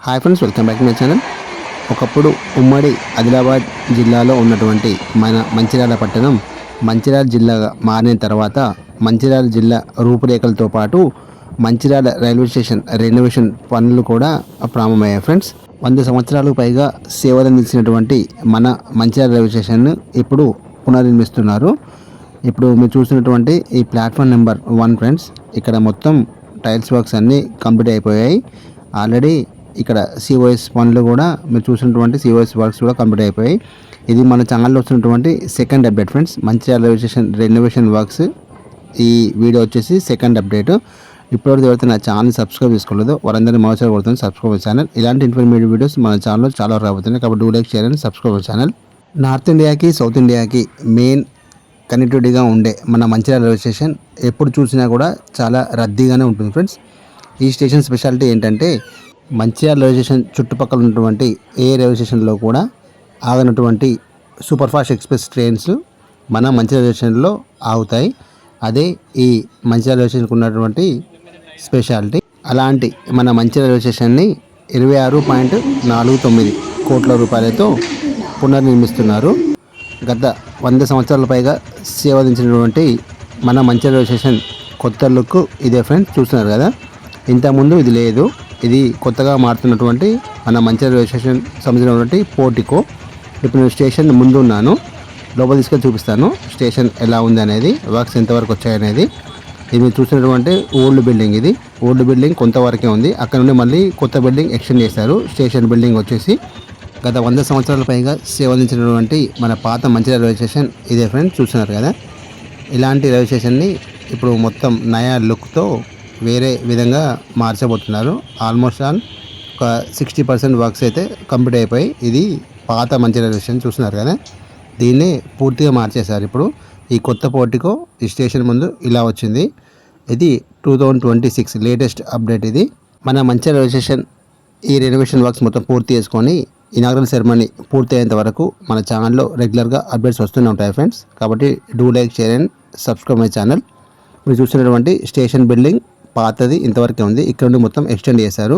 Hi friends, welcome back to my channel. ఒకప్పుడు ఉమ్మడి ఆదిలాబాద్ జిల్లాలో ఉన్నటువంటి మన మంచిర్యాల పట్టణం మంచిర్యాల జిల్లాగా మారిన తర్వాత మంచిర్యాల జిల్లా రూపురేఖలతో పాటు మంచిర్యాల రైల్వే స్టేషన్ రెనోవేషన్ పనులు కూడా ప్రారంభమయ్యాయి ఫ్రెండ్స్. 100 సంవత్సరాలకు పైగా సేవలందించినటువంటి మన మంచిర్యాల రైల్వే స్టేషన్ను ఇప్పుడు పునర్నిర్మిస్తున్నారు. ఇప్పుడు మీరు చూసినటువంటి ఈ ప్లాట్ఫామ్ నెంబర్ 1 ఫ్రెండ్స్, ఇక్కడ మొత్తం టైల్స్ వర్క్స్ అన్నీ కంప్లీట్ అయిపోయాయి. ఆల్రెడీ ఇక్కడ సిఓఎస్ పనులు కూడా మీరు చూసినటువంటి సిఓఎస్ వర్క్స్ కూడా కంప్లీట్ అయిపోయాయి. ఇది మన ఛానల్లో వచ్చినటువంటి second update friends. Mancherial railway station renovation works ఈ వీడియో వచ్చేసి సెకండ్ అప్డేట్. ఇప్పటివరకు ఎవరైతే నా ఛానల్ సబ్స్క్రైబ్ చేసుకోలేదు వారందరినీ మరోసారి కొడుతుంది సబ్స్క్రైబ్ ఛానల్. ఇలాంటి ఇన్ఫర్మేటివ్ వీడియోస్ మన ఛానల్లో చాలా రాబోతున్నాయి కాబట్టి do like, share and subscribe channel. North ఇండియాకి సౌత్ ఇండియాకి మెయిన్ కనెక్టివిటీగా ఉండే మన మంచిర్యాల రైల్వే స్టేషన్ ఎప్పుడు చూసినా కూడా చాలా రద్దీగానే ఉంటుంది ఫ్రెండ్స్. ఈ స్టేషన్ స్పెషాలిటీ ఏంటంటే మంచిర్యాల రైల్వే స్టేషన్ చుట్టుపక్కల ఉన్నటువంటి ఏ రైల్వే స్టేషన్లో కూడా ఆగనటువంటి సూపర్ ఫాస్ట్ ఎక్స్ప్రెస్ ట్రైన్స్ మన మంచిర్యాల రైల్వే స్టేషన్లో ఆగుతాయి. అదే ఈ మంచిర్యాల రైల్వే స్టేషన్కి ఉన్నటువంటి స్పెషాలిటీ. అలాంటి మన మంచిర్యాల రైల్వే స్టేషన్ని 26.49 కోట్ల రూపాయలతో పునర్నిర్మిస్తున్నారు. గత 100 సంవత్సరాల పైగా సేవదించినటువంటి మన మంచిర్యాల రైల్వే స్టేషన్ కొత్త లుక్ ఇదే ఫ్రెండ్స్. చూస్తున్నారు కదా, ఇంతకుముందు ఇది లేదు. ఇది కొత్తగా మారుతున్నటువంటి మన మంచిర్యాల రైల్వే స్టేషన్ సంబంధించినటువంటి పోర్టికో. ఇప్పుడు నేను స్టేషన్ ముందు ఉన్నాను, లోపల తీసుకొని చూపిస్తాను స్టేషన్ ఎలా ఉంది అనేది, వర్క్స్ ఎంతవరకు వచ్చాయనేది. ఇది మీరు చూసినటువంటి ఓల్డ్ బిల్డింగ్. ఇది ఓల్డ్ బిల్డింగ్ కొంతవరకే ఉంది, అక్కడ నుండి మళ్ళీ కొత్త బిల్డింగ్ ఎక్స్టెండ్ చేశారు. స్టేషన్ బిల్డింగ్ వచ్చేసి గత 100 సంవత్సరాల పైగా సేవలించినటువంటి మన పాత మంచిర్యాల రైల్వే స్టేషన్ ఇదే ఫ్రెండ్స్. చూస్తున్నారు కదా, ఇలాంటి రైల్వే స్టేషన్ని ఇప్పుడు మొత్తం నయా లుక్తో వేరే విధంగా మార్చబోతున్నారు. ఆల్మోస్ట్ ఆల్ ఒక 60% వర్క్స్ అయితే కంప్లీట్ అయిపోయి. ఇది పాత మంచిర్యాల రైల్వే స్టేషన్ చూస్తున్నారు కదా, దీన్ని పూర్తిగా మార్చేశారు. ఇప్పుడు ఈ కొత్త పోర్టికో ఈ స్టేషన్ ముందు ఇలా వచ్చింది. ఇది 2026 లేటెస్ట్ అప్డేట్. ఇది మన మంచిర్యాల రైల్వే స్టేషన్ ఈ రెనోవేషన్ వర్క్స్ మొత్తం పూర్తి చేసుకొని ఇనాగ్రల్ సెరమనీ పూర్తి అయ్యేంత వరకు మన ఛానల్లో రెగ్యులర్గా అప్డేట్స్ వస్తూనే ఉంటాయి ఫ్రెండ్స్. కాబట్టి do like, share and subscribe my channel. మీరు చూసినటువంటి స్టేషన్ బిల్డింగ్ పాతది ఇంతవరకే ఉంది, ఇక్కడ నుండి మొత్తం ఎక్స్టెండ్ చేశారు.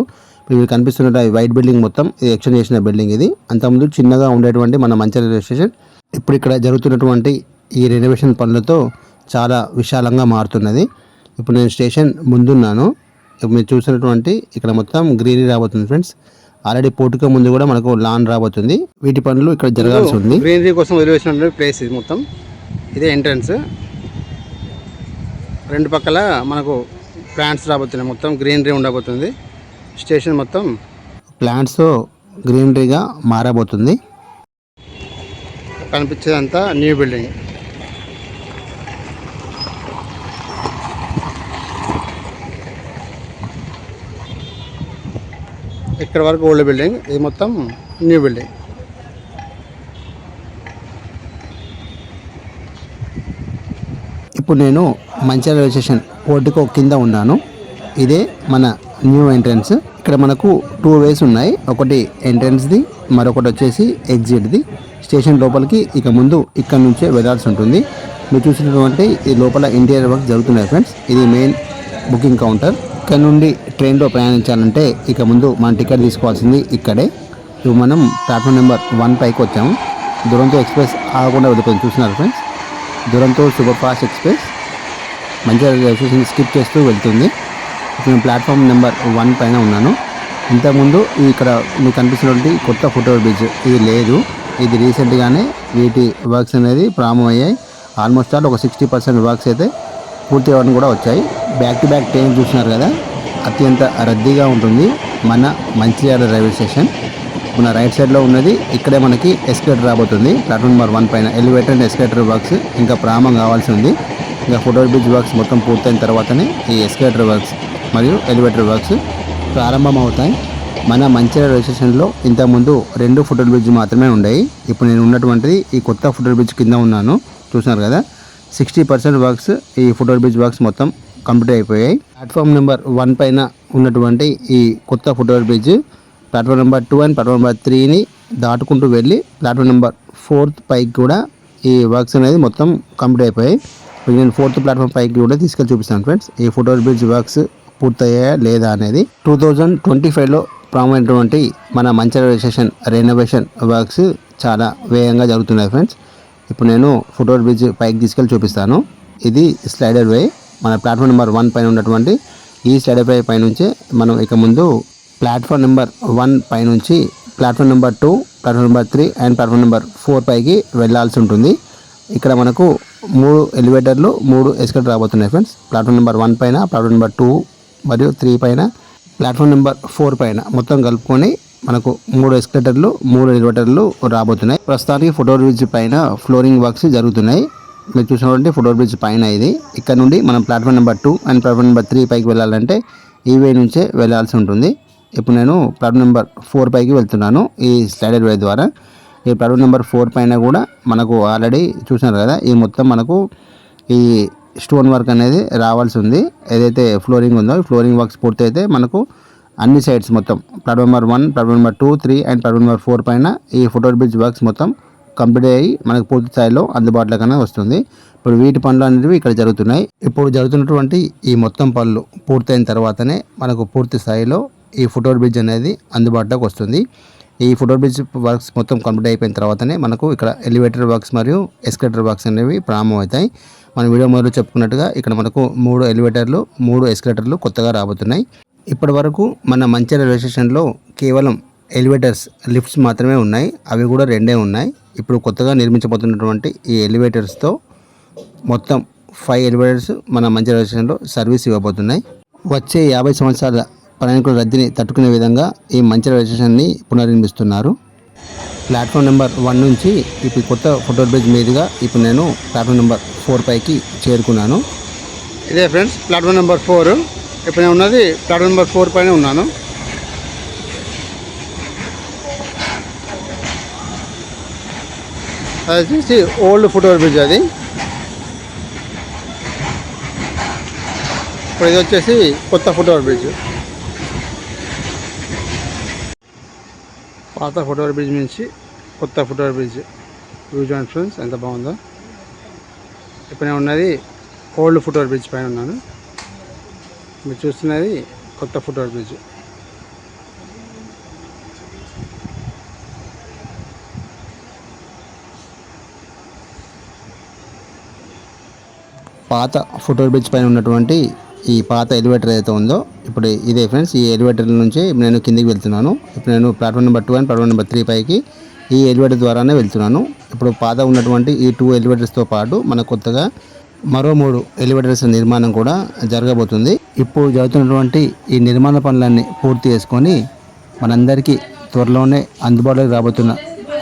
మీరు కనిపిస్తున్న వైట్ బిల్డింగ్ మొత్తం ఇది ఎక్స్టెండ్ చేసిన బిల్డింగ్. ఇది అంతకుముందు చిన్నగా ఉండేటువంటి మన మంచిర్యాల రైల్వే స్టేషన్ ఇప్పుడు ఇక్కడ జరుగుతున్నటువంటి ఈ రెనోవేషన్ పనులతో చాలా విశాలంగా మారుతున్నది. ఇప్పుడు నేను స్టేషన్ ముందున్నాను. మీరు చూసినటువంటి ఇక్కడ మొత్తం గ్రీనరీ రాబోతుంది ఫ్రెండ్స్. ఆల్రెడీ పోర్టుకో ముందు కూడా మనకు లాన్ రాబోతుంది. వీటి పనులు ఇక్కడ జరగాల్సి ఉంది. గ్రీనరీ కోసం వదిలివేసిన ప్లేస్ ఇది మొత్తం. ఇదే ఎంట్రన్స్. రెండు పక్కల మనకు ప్లాంట్స్ రాబోతున్నాయి, మొత్తం గ్రీనరీ ఉండబోతుంది. స్టేషన్ మొత్తం ప్లాంట్స్ గ్రీనరీగా మారబోతుంది. కనిపించేదంతా న్యూ బిల్డింగ్. ఇక్కడ వరకు ఓల్డ్ బిల్డింగ్, ఇది మొత్తం న్యూ బిల్డింగ్. ఇప్పుడు నేను మంచిర్యాల రైల్వే స్టేషన్ పోర్టికో కింద ఉన్నాను. ఇదే మన న్యూ ఎంట్రన్స్. ఇక్కడ మనకు 2 వేస్ ఉన్నాయి, ఒకటి ఎంట్రన్స్ది, మరొకటి వచ్చేసి ఎగ్జిట్ది. స్టేషన్ లోపలికి ఇక ముందు ఇక్కడ నుంచే వెళ్ళాల్సి ఉంటుంది. మీరు చూసినటువంటి ఈ లోపల ఇంటీరియర్ వర్క్ జరుగుతున్నాయి ఫ్రెండ్స్. ఇది మెయిన్ బుకింగ్ కౌంటర్. ఇక్కడ నుండి ట్రైన్లో ప్రయాణించాలంటే ఇక ముందు మనం టికెట్ తీసుకోవాల్సింది ఇక్కడే. ఇప్పుడు మనం ప్లాట్ఫామ్ నెంబర్ 1 పైకి వచ్చాము. దురంతో ఎక్స్ప్రెస్ ఆగకుండా వెళ్ళిపోయింది. చూస్తున్నారు friends, Duronto super fast express Mancherial railway station skip చేస్తూ వెళ్తుంది. ఇప్పుడు నేను ప్లాట్ఫామ్ నెంబర్ 1 పైన ఉన్నాను. ఇంతకుముందు ఇక్కడ మీకు కనిపిస్తున్నటువంటి కొత్త ఫుట్ఓవర్ బ్రిడ్జ్ ఇది లేదు. ఇది రీసెంట్గానే వీటి వర్క్స్ అనేది ప్రారంభమయ్యాయి. ఆల్మోస్ట్ ఆల్ ఒక 60% వర్క్స్ అయితే పూర్తి అవ్వడం కూడా వచ్చాయి. బ్యాక్ టు బ్యాక్ ట్రైన్ చూస్తున్నారు కదా, అత్యంత రద్దీగా ఉంటుంది మన మంచిర్యాల రైల్వే స్టేషన్. మన రైట్ సైడ్లో ఉన్నది ఇక్కడే మనకి ఎస్కలేటర్ రాబోతుంది. ప్లాట్ఫామ్ నెంబర్ 1 పైన ఎలివేటర్ అండ్ ఎస్కలేటర్ వర్క్స్ ఇంకా ప్రారంభం కావాల్సి ఉంది. ఇంకా ఫుట్ఓవర్ బ్రిడ్జ్ వర్క్స్ మొత్తం పూర్తయిన తర్వాతనే ఈ ఎస్కలేటర్ వర్క్స్ మరియు ఎలివేటర్ వర్క్స్ ప్రారంభం అవుతాయి. మన మంచిర్యాల రైల్వే స్టేషన్లో ఇంతకుముందు 2 ఫుట్ఓవర్ బ్రిడ్జ్ మాత్రమే ఉండేవి. ఇప్పుడు నేను ఉన్నటువంటిది ఈ కొత్త ఫుట్ఓవర్ బ్రిడ్జ్ కింద ఉన్నాను. చూస్తున్నారు కదా, 60% వర్క్స్ ఈ ఫుట్ఓవర్ బ్రిడ్జ్ వర్క్స్ మొత్తం కంప్లీట్ అయిపోయాయి. ప్లాట్ఫామ్ నెంబర్ 1 పైన ఉన్నటువంటి ఈ కొత్త foot over bridge platform number 2 and platform number 3ని దాటుకుంటూ వెళ్ళి ప్లాట్ఫామ్ నెంబర్ 4 పైకి కూడా ఈ వర్క్స్ అనేది మొత్తం కంప్లీట్ అయిపోయాయి. నేను 4th ప్లాట్ఫామ్ పైకి కూడా తీసుకెళ్ళి చూపిస్తాను ఫ్రెండ్స్. ఈ ఫుట్ఓవర్ బ్రిడ్జ్ వర్క్స్ పూర్తయ్యాయా లేదా అనేది. 2025లో ప్రాముఖ్యమైనటువంటి మన Mancherial railway station renovation works చాలా వేగంగా జరుగుతున్నాయి ఫ్రెండ్స్. ఇప్పుడు నేను ఫుట్ఓవర్ బ్రిడ్జ్ పైకి తీసుకెళ్ళి చూపిస్తాను. ఇది స్లైడర్ వే. మన ప్లాట్ఫామ్ నెంబర్ 1 పైన ఉన్నటువంటి ఈ స్లైడర్ వే పై నుంచి మనం ఇక ముందు ప్లాట్ఫామ్ నెంబర్ 1 పై నుంచి platform number 2, platform number 3 and platform number 4 పైకి వెళ్ళాల్సి ఉంటుంది. ఇక్కడ మనకు 3 ఎలివేటర్లు 3 ఎస్కలేటర్ రాబోతున్నాయి ఫ్రెండ్స్. ప్లాట్ఫామ్ నెంబర్ 1 పైన, ప్లాట్ఫామ్ నెంబర్ 2 మరియు 3 పైన, ప్లాట్ఫామ్ నెంబర్ 4 పైన మొత్తం కలుపుకొని మనకు 3 ఎస్కలేటర్లు 3 ఎలివేటర్లు రాబోతున్నాయి. ప్రస్తుతానికి ఫుట్ఓవర్ బ్రిడ్జ్ పైన ఫ్లోరింగ్ వర్క్స్ జరుగుతున్నాయి. మీరు చూసినటువంటి ఫుట్ఓవర్ బ్రిడ్జ్ పైన ఇది. ఇక్కడ నుండి మనం platform number 2 and platform number 3 పైకి వెళ్ళాలంటే ఈ వే నుంచే వెళ్ళాల్సి ఉంటుంది. ఇప్పుడు నేను ప్లాట్ఫామ్ నెంబర్ 4 పైకి వెళ్తున్నాను ఈ స్లైడర్ వే ద్వారా. ఈ ప్లాట్ఫామ్ నెంబర్ 4 పైన కూడా మనకు ఆల్రెడీ చూసినారు కదా, ఈ మొత్తం మనకు ఈ స్టోన్ వర్క్ అనేది రావాల్సి ఉంది. ఏదైతే ఫ్లోరింగ్ ఉందో ఈ ఫ్లోరింగ్ వర్క్స్ పూర్తి అయితే మనకు అన్ని సైడ్స్ మొత్తం platform number 1, platform number 2, 3 and platform number 4 పైన ఈ ఫుట్ఓవర్ బ్రిడ్జ్ వర్క్స్ మొత్తం కంప్లీట్ అయ్యి మనకు పూర్తి స్థాయిలో అందుబాటులోకైనా వస్తుంది. ఇప్పుడు వీటి పనులు అనేవి ఇక్కడ జరుగుతున్నాయి. ఇప్పుడు జరుగుతున్నటువంటి ఈ మొత్తం పనులు పూర్తయిన తర్వాతనే మనకు పూర్తి స్థాయిలో ఈ ఫుట్ఓవర్ బ్రిడ్జ్ అనేది అందుబాటులోకి వస్తుంది. ఈ ఫుట్ఓవర్ బ్రిడ్జ్ వర్క్స్ మొత్తం కంప్లీట్ అయిపోయిన తర్వాతనే మనకు ఇక్కడ ఎలివేటర్ వర్క్స్ మరియు ఎస్కలేటర్ వర్క్స్ అనేవి ప్రారంభమవుతాయి. మన వీడియో మొదలు చెప్పుకున్నట్టుగా ఇక్కడ మనకు 3 ఎలివేటర్లు 3 ఎస్కలేటర్లు కొత్తగా రాబోతున్నాయి. ఇప్పటి వరకు మన మంచిర్యాల రైల్వే స్టేషన్లో కేవలం ఎలివేటర్స్, లిఫ్ట్స్ మాత్రమే ఉన్నాయి. అవి కూడా 2 ఉన్నాయి. ఇప్పుడు కొత్తగా నిర్మించబోతున్నటువంటి ఈ ఎలివేటర్స్తో మొత్తం 5 ఎలివేటర్స్ మన మంచిర్యాల రైల్వే స్టేషన్లో సర్వీస్ ఇవ్వబోతున్నాయి. వచ్చే 50 సంవత్సరాల ప్రయాణికుల రద్దీని తట్టుకునే విధంగా ఈ మంచిర్యాల రైల్వే స్టేషన్ని పునర్నిర్మిస్తున్నారు. ప్లాట్ఫామ్ నెంబర్ 1 నుంచి ఇప్పుడు కొత్త ఫుట్ఓవర్ బ్రిడ్జ్ మీదుగా ఇప్పుడు నేను ప్లాట్ఫామ్ నెంబర్ 4 పైకి చేరుకున్నాను. ఇదే ఫ్రెండ్స్ ప్లాట్ఫామ్ నెంబర్ 4. ఇప్పుడు నేను ఉన్నది ప్లాట్ఫామ్ నెంబర్ 4 పైన ఉన్నాను. అది వచ్చేసి ఓల్డ్ ఫుట్ఓవర్ బ్రిడ్జ్ అది. ఇప్పుడు ఇది వచ్చేసి కొత్త ఫుట్ఓవర్ బ్రిడ్జ్. పాత ఫుట్ఓవర్ బ్రిడ్జ్ నుంచి కొత్త ఫుట్ఓవర్ బ్రిడ్జ్ వ్యూ చూడండి ఫ్రెండ్స్ ఎంత బాగుందో. ఇప్పుడు నేను ఉన్నది ఓల్డ్ ఫుట్ఓవర్ బ్రిడ్జ్ పైన ఉన్నాను. మీరు చూస్తున్నది కొత్త ఫుట్ఓవర్ బ్రిడ్జ్. పాత ఫుట్ఓవర్ బ్రిడ్జ్ పైన ఉన్నటువంటి ఈ పాత ఎలివేటర్ ఏదైతే ఉందో ఇప్పుడు ఇదే ఫ్రెండ్స్. ఈ ఎలివేటర్ నుంచి నేను కిందికి వెళ్తున్నాను. ఇప్పుడు నేను platform number 2 and platform number 3 పైకి ఈ ఎలివేటర్ ద్వారానే వెళ్తున్నాను. ఇప్పుడు పాత ఉన్నటువంటి ఈ 2 ఎలివేటర్స్తో పాటు మనకు కొత్తగా మరో 3 ఎలివేటర్స్ నిర్మాణం కూడా జరగబోతుంది. ఇప్పుడు జరుగుతున్నటువంటి ఈ నిర్మాణ పనులన్నీ పూర్తి చేసుకొని మనందరికీ త్వరలోనే అందుబాటులోకి రాబోతున్న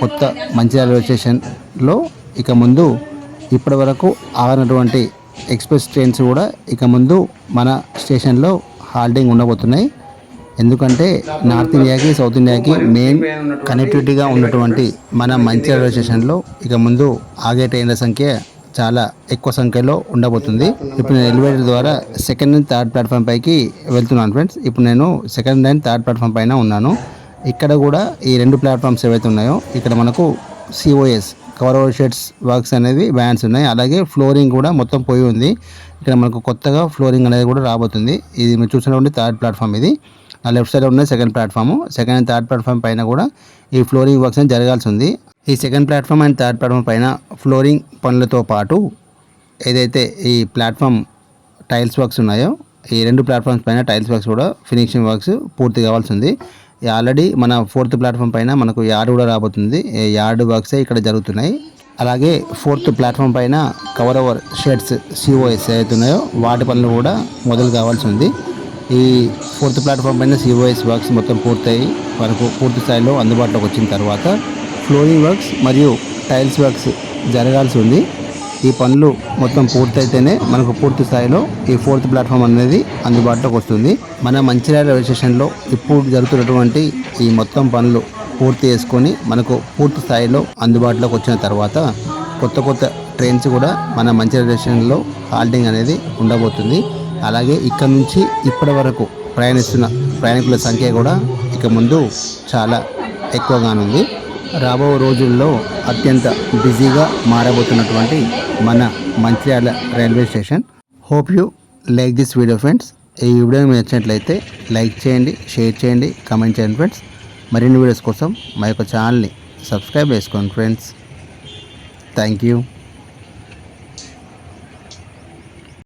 కొత్త మంచిర్యాల రైల్వే స్టేషన్లో ఇక ముందు ఇప్పటి వరకు ఆగినటువంటి ఎక్స్ప్రెస్ ట్రైన్స్ కూడా ఇక ముందు మన స్టేషన్లో హాల్టింగ్ ఉండబోతున్నాయి. ఎందుకంటే నార్త్ ఇండియాకి సౌత్ ఇండియాకి మెయిన్ కనెక్టివిటీగా ఉన్నటువంటి మన మంచిర్యాల రైల్వే స్టేషన్లో ఇక ముందు ఆగే ట్రైన్ల సంఖ్య చాలా ఎక్కువ సంఖ్యలో ఉండబోతుంది. ఇప్పుడు నేను ఎలివేటర్ ద్వారా 2nd అండ్ 3rd ప్లాట్ఫామ్ పైకి వెళ్తున్నాను ఫ్రెండ్స్. ఇప్పుడు నేను 2nd అండ్ 3rd ప్లాట్ఫామ్ పైన ఉన్నాను. ఇక్కడ కూడా ఈ 2 ప్లాట్ఫామ్స్ ఏవైతే ఉన్నాయో ఇక్కడ మనకు COS cover over sheds works అనేవి వ్యాన్స్ ఉన్నాయి. అలాగే ఫ్లోరింగ్ కూడా మొత్తం పోయి ఉంది. ఇక్కడ మనకు కొత్తగా ఫ్లోరింగ్ అనేది కూడా రాబోతుంది. ఇది మీరు చూసినటువంటి 3rd ప్లాట్ఫామ్. ఇది ఆ లెఫ్ట్ సైడ్ ఉన్న 2nd platform. 2nd and 3rd platform పైన కూడా ఈ ఫ్లోరింగ్ వర్క్స్ అనేది జరగాల్సి ఉంది. ఈ 2nd platform and 3rd platform పైన ఫ్లోరింగ్ పనులతో పాటు ఏదైతే ఈ ప్లాట్ఫామ్ టైల్స్ వర్క్స్ ఉన్నాయో ఈ 2 ప్లాట్ఫామ్స్ పైన టైల్స్ వర్క్స్ కూడా ఫినిషింగ్ వర్క్స్ పూర్తి కావాల్సి ఉంది. ఆల్రెడీ మన 4th ప్లాట్ఫామ్ పైన మనకు యార్డ్ కూడా రాబోతుంది. యార్డ్ వర్క్సే ఇక్కడ జరుగుతున్నాయి. అలాగే 4th ప్లాట్ఫామ్ పైన కవర్ ఓవర్ షెడ్స్ COS ఏవైతే ఉన్నాయో వాటి పనులు కూడా మొదలు కావాల్సి ఉంది. ఈ 4th ప్లాట్ఫామ్ పైన COS వర్క్స్ మొత్తం పూర్తయి మనకు పూర్తి స్థాయిలో అందుబాటులోకి వచ్చిన తర్వాత ఫ్లోరింగ్ వర్క్స్ మరియు టైల్స్ వర్క్స్ జరగాల్సి ఉంది. ఈ పనులు మొత్తం పూర్తయితేనే మనకు పూర్తి స్థాయిలో ఈ 4th ప్లాట్ఫామ్ అనేది అందుబాటులోకి వస్తుంది. మన మంచిర్యాల రైల్వే స్టేషన్లో ఇప్పుడు జరుగుతున్నటువంటి ఈ మొత్తం పనులు పూర్తి చేసుకొని మనకు పూర్తి స్థాయిలో అందుబాటులోకి వచ్చిన తర్వాత కొత్త ట్రైన్స్ కూడా మన మంచిర్యాల రైల్వే స్టేషన్లో హాల్టింగ్ అనేది ఉండబోతుంది. అలాగే ఇక్కడ నుంచి ఇప్పటి వరకు ప్రయాణిస్తున్న ప్రయాణికుల సంఖ్య కూడా ఇక ముందు చాలా ఎక్కువగానుంది. రాబో రోజుల్లో అత్యంత బిజీగా మారబోతున్నటువంటి మన Mancherial railway station. Hope you like this video friends. ఈ వీడియో మీకు నచ్చినట్లయితే లైక్ చేయండి, షేర్ చేయండి, కామెంట్ చేయండి ఫ్రెండ్స్. మరిన్ని వీడియోస్ కోసం మా యొక్క ఛానల్ని సబ్స్క్రైబ్ చేసుకోండి ఫ్రెండ్స్. Thank you.